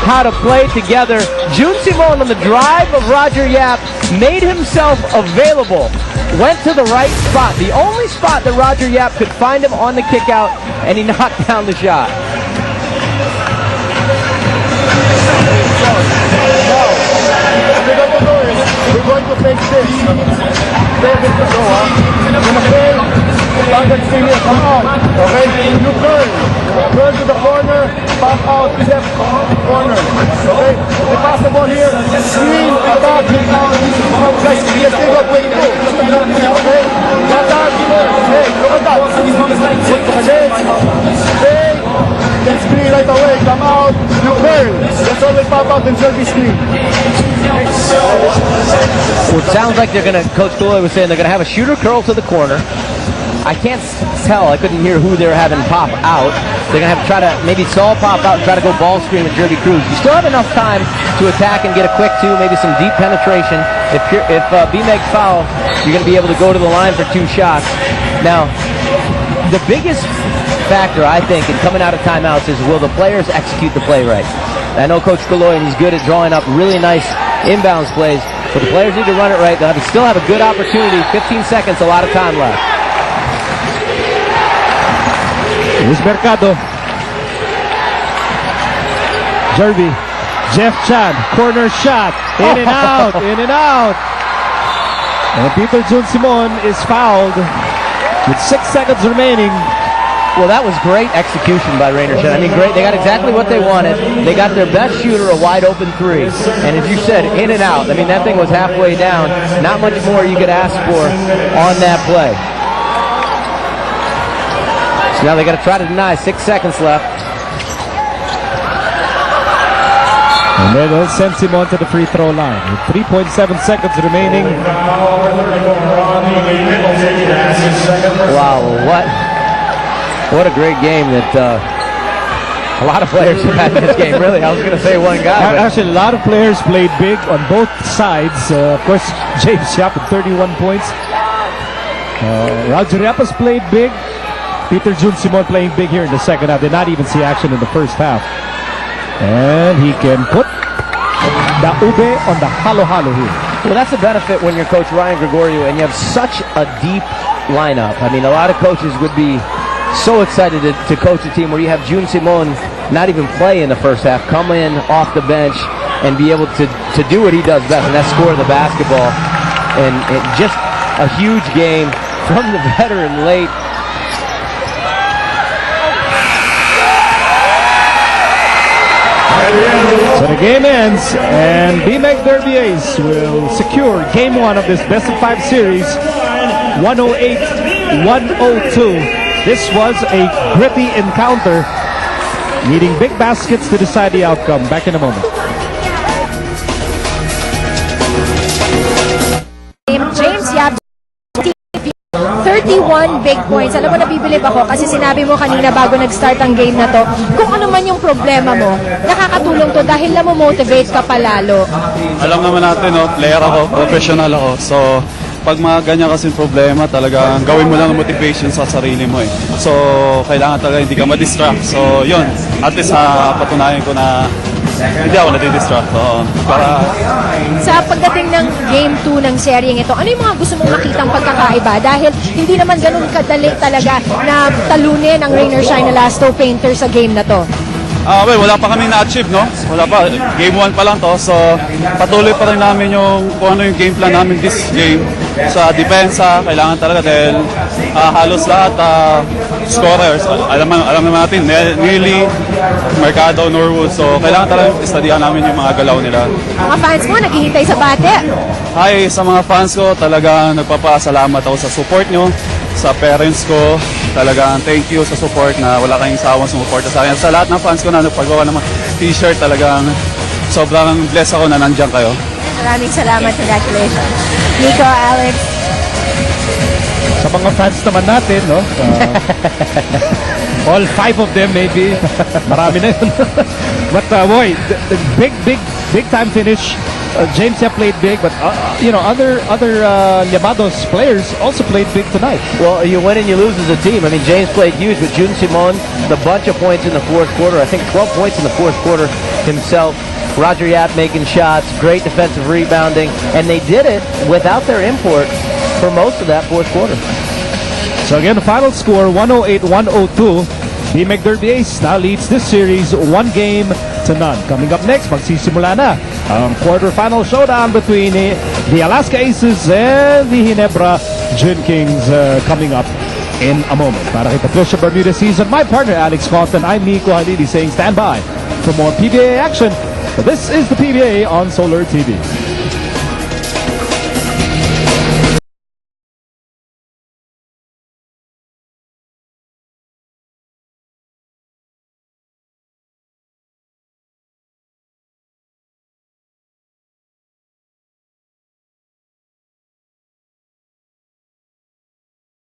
how to play together. Jun Simon on the drive of Roger Yap made himself available. Went to the right spot, the only spot that Roger Yap could find him on the kick out, and he knocked down the shot. We're going to take this. Save it to go, huh? You're gonna fail. Target stay here. Come on. Okay? You turn. Turn to the corner. Pop out. Left corner. Okay? If you pass the ball here, screen, attack, hit out. Guys, yes, they got way to go. Okay? Got that? Hey, look at that. Okay? Stay. Then screen right away. Come out. You curl. Let's always pop out and serve the screen. Well, it sounds like they're going to, Coach Tuloy was saying, they're going to have a shooter curl to the corner. I can't tell. I couldn't hear who they're having pop out. They're going to have to try to maybe Saul pop out and try to go ball screen with Jerby Cruz. You still have enough time to attack and get a quick two, maybe some deep penetration. If B-Meg foul, you're going to be able to go to the line for 2 shots. Now, the biggest factor, I think, in coming out of timeouts is, will the players execute the play right? I know Coach Tuloy, and he's good at drawing up really nice inbounds plays, but the players need to run it right. They'll still have a good opportunity. 15 seconds, a lot of time left. Here's Mercado. Jerby. Jeff Chan. Corner shot. In and out. In and out. And Peter Jun Simon is fouled with 6 seconds remaining. Well, that was great execution by Rainer Shen. I mean, great. They got exactly what they wanted. They got their best shooter a wide open 3. And as you said, in and out. I mean, that thing was halfway down. Not much more you could ask for on that play. So now they got to try to deny. 6 seconds left. And then they'll send Simon to the free throw line with 3.7 seconds remaining. Wow, what a great game that a lot of players have had in this game, really. I was going to say one guy. Actually, a lot of players played big on both sides. Of course, James Yap with 31 points. Roger Yap has played big. Peter Jun Simon playing big here in the second half. Did not even see action in the first half. And he can put the ube on the halo-halo here. Well, that's the benefit when you're Coach Ryan Gregorio and you have such a deep lineup. I mean, a lot of coaches would be so excited to coach a team where you have Jun Simon not even play in the first half, come in off the bench and be able to do what he does best, and that's score the basketball. And just a huge game from the veteran late. So the game ends, and B-Meg Derby Ace will secure Game 1 of this Best of 5 series, 108-102. This was a gritty encounter, needing big baskets to decide the outcome. Back in a moment. James Yap, 31 big points. Alam mo, nabibilib ako kasi sinabi mo kanina bago nag-start ang game na to, kung ano man yung problema mo, nakakatulong to dahil namomotivate ka palalo. Alam naman natin, no, player ako, professional ako. So, pag mga ganyan kasing problema, talagang gawin mo lang ang motivation sa sarili mo eh. So, kailangan talaga hindi ka ma-distract. So, yun. At least patunayan ko na hindi ako nadi-distract. Sa pagdating ng Game 2 ng seryeng ito, ano yung mga gusto mong makitang pagkakaiba? Dahil hindi naman ganun kadali talaga na talunin ang Rainer Shine Elasto Painter sa game na to. Well, wala pa kami na-achieve, no? Wala pa. Game 1 pa lang to. So, patuloy pa rin namin kung ano yung game plan namin this game. Sa depensa, kailangan talaga dahil halos lahat scorers. Alam naman natin, Neely, Mercado, Norwood. So, kailangan talaga istadihan namin yung mga galaw nila. Mga fans mo, naghihintay sa bate. Hi, sa mga fans ko, talagang nagpapasalamat ako sa support nyo. Sa parents ko, talagang thank you sa support na wala kayong sawang sumuporta sa akin. Sa lahat ng fans ko na nagpagawa ng t-shirt, talagang sobrang blessed ako na nandiyan kayo. Maraming salamat. Congratulations. Nico, Alex. Sa mga fans naman natin, no? All 5 of them maybe. Marami na yun. But boy, the big time finish James have played big, but other Llamados players also played big tonight. Well, you win and you lose as a team. I mean, James played huge, but Jun Simon, the bunch of points in the fourth quarter. I think 12 points in the fourth quarter himself. Roger Yap making shots, great defensive rebounding, and they did it without their import for most of that fourth quarter. So again, the final score, 108-102. The McDerby Ace now leads this series 1 game to none. Coming up next, magsisimula na ang quarterfinal showdown between the Alaska Aces and the Ginebra Gin Kings coming up in a moment. Para kay Patricia Bermudez season, my partner Alex Conton, I'm Nico Halili saying stand by for more PBA action. This is the PBA on Solar TV.